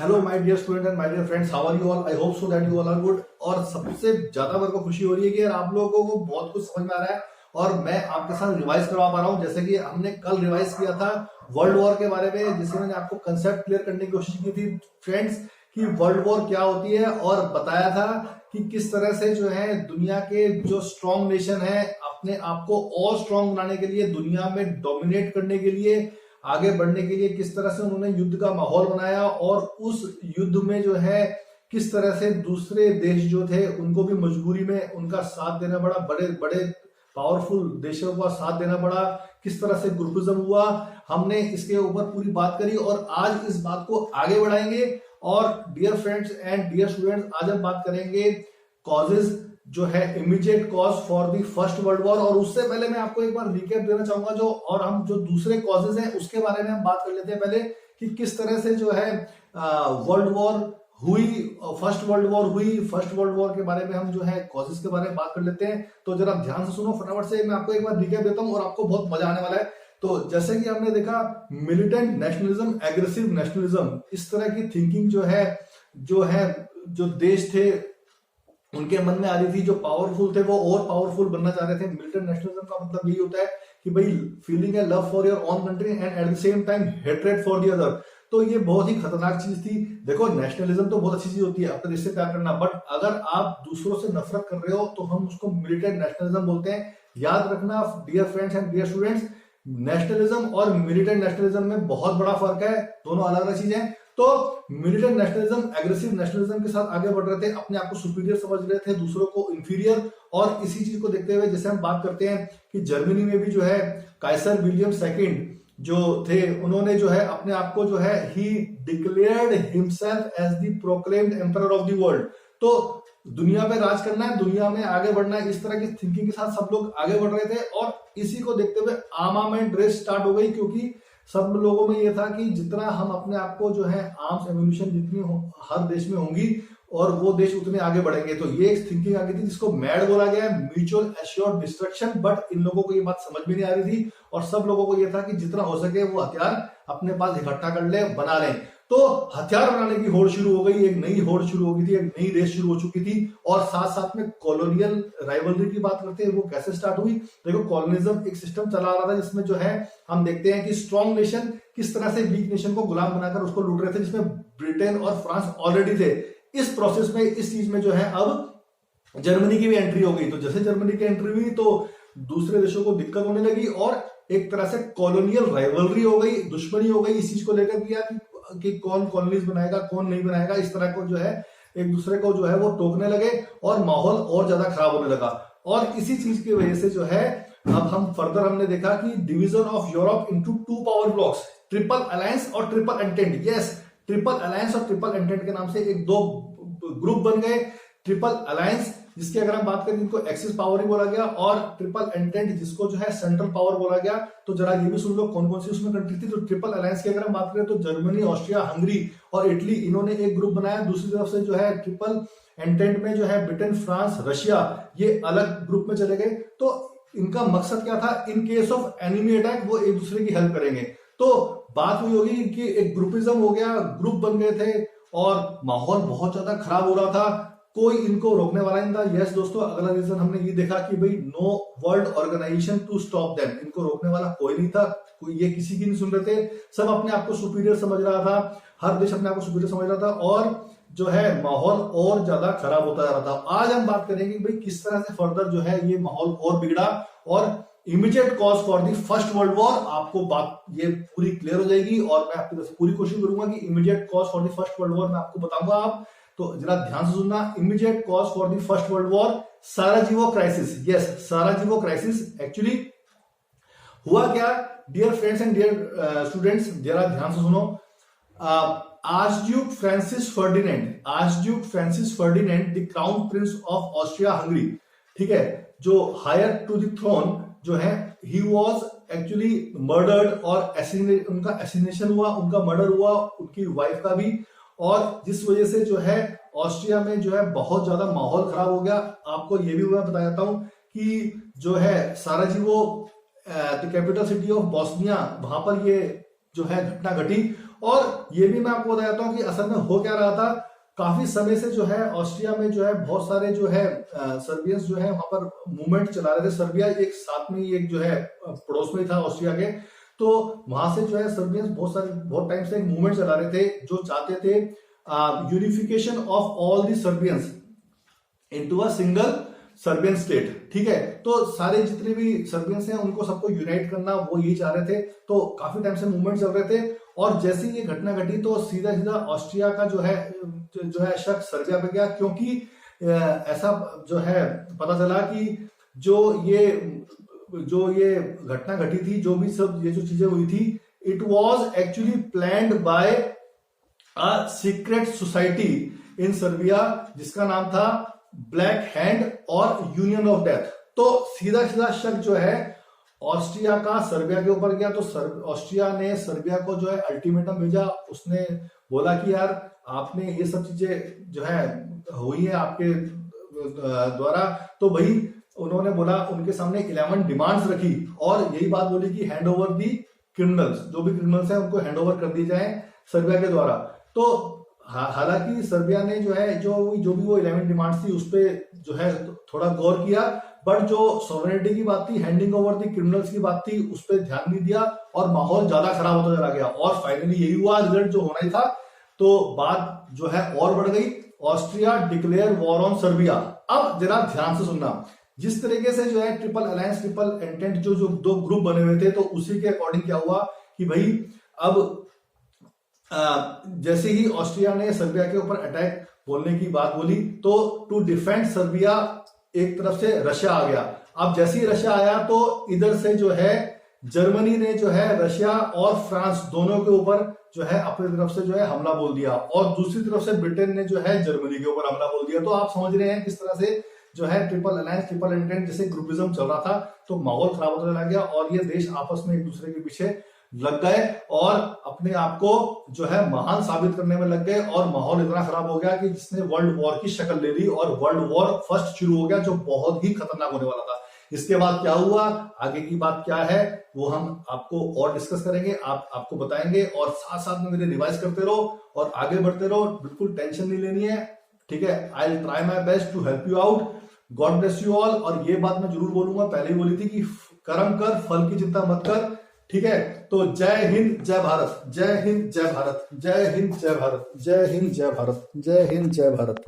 Hello my dear student and my dear friends, how are you all? I hope so that you all are good. और सबसे ज्यादा मेरे को खुशी हो रही है कि यार आप लोगों को बहुत कुछ समझ में आ रहा है और मैं आपके साथ रिवाइज करवा पा रहा हूँ। जैसे कि हमने कल रिवाइज किया था वर्ल्ड वॉर के बारे में, जिसमें मैंने आपको कंसेप्ट क्लियर करने की कोशिश की थी फ्रेंड्स कि वर्ल्ड वॉर क्या होती है, और बताया था कि किस तरह से जो है दुनिया के जो स्ट्रॉन्ग नेशन है अपने आप को और स्ट्रॉन्ग बनाने के लिए, दुनिया में डोमिनेट करने के लिए, आगे बढ़ने के लिए किस तरह से उन्होंने युद्ध का माहौल बनाया, और उस युद्ध में जो है किस तरह से दूसरे देश जो थे उनको भी मजबूरी में उनका साथ देना पड़ा, बड़े बड़े पावरफुल देशों का साथ देना पड़ा, किस तरह से ग्रुपिज्म हुआ। हमने इसके ऊपर पूरी बात करी और आज इस बात को आगे बढ़ाएंगे। और dear friends and dear students, आज हम बात करेंगे कॉजेज जो है immediate cause for the first world war. और उससे पहले मैं आपको एक बार रिकैप देना चाहूंगा हम जो दूसरे कॉजेज हैं उसके बारे में हम बात कर लेते हैं पहले, कि किस तरह से जो है वर्ल्ड वॉर हुई, फर्स्ट वर्ल्ड वॉर हुई। फर्स्ट वर्ल्ड वॉर के बारे में हम जो है कॉजेज के बारे में बात कर लेते हैं। तो जरा ध्यान से सुनो फटाफट से, मैं आपको एक बार रिकैप देता हूं और आपको बहुत मजा आने वाला है। तो जैसे कि हमने देखा मिलिटेंट नेशनलिज्म, एग्रेसिव नेशनलिज्म, इस तरह की थिंकिंग जो देश थे उनके मन में आ रही थी, जो पावरफुल थे वो और पावरफुल बनना चाह रहे थे। मिलिटेंट नेशनलिज्म का मतलब यही होता है कि भाई फीलिंग है love for your own country and at the same time hatred for the other. तो ये बहुत ही खतरनाक चीज थी। देखो नेशनलिज्म तो बहुत अच्छी चीज होती है, अपने देश से प्यार करना, बट अगर आप दूसरों से नफरत कर रहे हो तो हम उसको मिलिटेंट नेशनलिज्म बोलते हैं। याद रखना dear friends and dear students, nationalism और मिलिटेंट नेशनलिज्म में बहुत बड़ा फर्क है, दोनों अलग अलग चीजें हैं। तो मिलिटेंट नेशनलिज्म एग्रेसिव नेशनलिज्म के साथ आगे बढ़ रहे थे, अपने आप को सुपीरियर समझ रहे थे, दूसरों को इंफीरियर। और इसी चीज को देखते हुए जैसे हम बात करते हैं कि जर्मनी में भी जो है काइसर विलियम सेकंड जो थे, उन्होंने जो है अपने आप को जो है ही declared himself as the proclaimed emperor of the world. तो दुनिया में राज करना है, दुनिया में आगे बढ़ना है, इस तरह की थिंकिंग के साथ सब लोग आगे बढ़ रहे थे। और इसी को देखते हुए आर्मामेंट रेस स्टार्ट हो गई, क्योंकि सब लोगों में ये था कि जितना हम अपने आप को जो है आर्म्स एम्यूनिशन जितनी हर देश में होंगी और वो देश उतने आगे बढ़ेंगे। तो ये एक थिंकिंग आ गई थी जिसको मैड बोला गया है, mutual assured destruction. But in लोगों को ये बात समझ में नहीं आ रही थी और सब लोगों को ये था कि जितना हो सके वो हथियार अपने पास इकट्ठा कर ले, बना लें। तो हथियार बनाने की होड़ शुरू हो गई, एक नई होड़ शुरू हो गई थी, एक नई रेस शुरू हो चुकी थी। और साथ साथ में कॉलोनियल राइवलरी की बात करते हैं, वो कैसे स्टार्ट हुई। देखो कॉलोनिज्म एक सिस्टम चला आ रहा था जिसमें जो है हम देखते हैं कि स्ट्रॉन्ग नेशन किस तरह से वीक नेशन को गुलाम बनाकर उसको लूट रहे थे, जिसमें ब्रिटेन और फ्रांस ऑलरेडी थे। इस प्रोसेस में, इस चीज में जो है अब जर्मनी की भी एंट्री हो गई। तो जैसे जर्मनी की एंट्री हुई तो दूसरे देशों को दिक्कत होने लगी और एक तरह से कॉलोनियल राइवलरी हो गई, दुश्मनी हो गई इस चीज को लेकर किया कि कौन कॉलोनीज बनाएगा कौन नहीं बनाएगा। इस तरह को जो है एक दूसरे को जो है वो टोकने लगे और माहौल और ज्यादा खराब होने लगा। और इसी चीज की वजह से जो है अब हम फर्दर हमने देखा कि division of Europe into two power blocks, triple alliance और ट्रिपल एंटेंट। यस, ट्रिपल अलायंस और ट्रिपल एंटेंट के नाम से एक दो ग्रुप बन गए। ट्रिपल अलायंस जिसकी अगर हम बात करें इनको एक्सिस पावर ही बोला गया, और ट्रिपल एंटेंट जिसको जो है सेंट्रल पावर बोला गया। तो जरा ये भी सुन लो कौन कौन सी उसमें कंट्री थी। तो ट्रिपल अलायंस की अगर हम बात करें तो जर्मनी, ऑस्ट्रिया, हंगरी और इटली, इन्होंने एक ग्रुप बनाया। दूसरी तरफ से जो है ट्रिपल एंटेंट में जो है ब्रिटेन, फ्रांस, रशिया, ये अलग ग्रुप में चले गए। तो इनका मकसद क्या था, in case of enemy attack वो एक दूसरे की हेल्प करेंगे। तो बात हुई होगी कि एक ग्रुपिज्म हो गया, ग्रुप बन गए थे और माहौल बहुत ज्यादा खराब हो रहा था, कोई इनको रोकने वाला नहीं था। यस दोस्तों, अगला रीजन हमने ये देखा कि भाई no world organisation to stop them, इनको रोकने वाला कोई नहीं था, कोई ये किसी की नहीं सुन रहे थे। सब अपने आप को सुपीरियर समझ रहा था, हर देश अपने आप को सुपीरियर समझ रहा था और जो है माहौल और ज्यादा खराब होता जा रहा था। आज हम बात करेंगे भाई किस तरह से फर्दर जो है ये माहौल और बिगड़ा और immediate cause for the first world war. आपको बात ये पूरी क्लियर हो जाएगी और मैं आपकी तरफ से पूरी कोशिश करूंगा कि immediate cause for the first world war मैं आपको बताऊंगा। आप तो जरा ध्यान से सुनना। Immediate cause for the first world war, Sarajevo crisis. Yes, Sarajevo crisis. Actually हुआ क्या dear friends and dear students, जरा ध्यान से सुनो। Archduke Francis Ferdinand the crown prince of Austria Hungary, ठीक है, जो हायर टू द थ्रोन जो है, ही वॉज एक्चुअली मर्डर्ड और उनका एसिनेशन हुआ, उनका मर्डर हुआ, उनकी वाइफ का भी। और जिस वजह से जो है ऑस्ट्रिया में जो है बहुत ज्यादा माहौल खराब हो गया। आपको ये भी मैं बता देता हूं कि जो है Sarajevo the capital city of Bosnia, वहां पर ये जो है घटना घटी। और ये भी मैं आपको बताता हूँ कि असल में हो क्या रहा था। काफी समय से जो है ऑस्ट्रिया में जो है बहुत सारे जो है सर्बियंस जो है वहां पर मूवमेंट चला रहे थे। सर्बिया एक साथ में ही एक जो है पड़ोस में ही था ऑस्ट्रिया के। तो वहां से जो है सर्बियंस बहुत टाइम से एक मूवमेंट चला रहे थे जो चाहते थे unification of all the Serbians into a single Serbian state. ठीक है, तो सारे जितने भी सर्बियंस हैं उनको सबको यूनाइट करना, वो यही चाह रहे थे। तो काफी टाइम से मूवमेंट चल रहे थे और जैसे ही ये घटना घटी तो सीधा सीधा ऑस्ट्रिया का जो है शक सर्बिया पे गया, क्योंकि ऐसा जो है पता चला कि जो ये घटना घटी थी, जो भी सब ये जो चीजें हुई थी, it was actually planned by a secret society in Serbia जिसका नाम था ब्लैक हैंड और यूनियन ऑफ डेथ। तो सीधा सीधा शक जो है ऑस्ट्रिया का सर्बिया के ऊपर गया। तो ऑस्ट्रिया ने सर्बिया को जो है अल्टीमेटम भेजा। उसने बोला कि यार आपने ये सब चीजें जो है हुई है आपके द्वारा, तो भाई उन्होंने बोला, उनके सामने 11 डिमांड्स रखी और यही बात बोली कि हैंड ओवर दी क्रिमिनल्स, जो भी क्रिमिनल्स हैं उनको हैंड ओवर कर दिए जाए सर्बिया के द्वारा। तो हालांकि सर्बिया ने जो है जो भी वो 11 डिमांड्स थी उस पर जो है थोड़ा गौर किया, बट जो सॉवरेनिटी की बात थी, हैंडिंग ओवर दी क्रिमिनल्स की बात थी, उस पर ध्यान नहीं दिया और माहौल ज्यादा खराब होता चला गया। और फाइनली यही हुआ, रिजल्ट जो होना ही था। तो बात जो है और बढ़ गई, Austria declare war on Serbia. अब जरा ध्यान से सुनना, जिस तरीके से जो है ट्रिपल अलायंस, ट्रिपल एंटेंट जो दो ग्रुप बने हुए थे, तो उसी के अकॉर्डिंग क्या हुआ कि भाई अब जैसे ही ऑस्ट्रिया ने सर्बिया के ऊपर अटैक बोलने की बात बोली, तो टू डिफेंड सर्बिया एक तरफ से रशिया आ गया। अब जैसे ही रशिया आया तो इधर से जो है जर्मनी ने जो है रशिया और फ्रांस दोनों के ऊपर जो है अपनी तरफ से जो है हमला बोल दिया, और दूसरी तरफ से ब्रिटेन ने जो है जर्मनी के ऊपर हमला बोल दिया। तो आप समझ रहे हैं किस तरह से जो है ट्रिपल अलायंस, ट्रिपल एंटेंट जैसे ग्रुपिज्म चल रहा था। तो माहौल खराब होने लग गया और ये देश आपस में एक दूसरे के पीछे लग गए और अपने आप को जो है महान साबित करने में लग गए। और माहौल इतना खराब हो गया कि जिसने वर्ल्ड वॉर की शक्ल ले ली और वर्ल्ड वॉर फर्स्ट शुरू हो गया, जो बहुत ही खतरनाक होने वाला था। इसके बाद क्या हुआ, आगे की बात क्या है, वो हम आपको और डिस्कस करेंगे, आपको बताएंगे। और साथ साथ में मेरे रिवाइज करते रहो और आगे बढ़ते रहो, बिल्कुल टेंशन नहीं लेनी है। ठीक है, I will try my best to help you out. God bless you all. और ये बात मैं जरूर बोलूंगा, पहले ही बोली थी कि कर्म कर, फल की चिंता मत कर। ठीक है, तो जय हिंद जय भारत, जय हिंद जय भारत, जय हिंद जय भारत, जय हिंद जय भारत, जय हिंद जय भारत।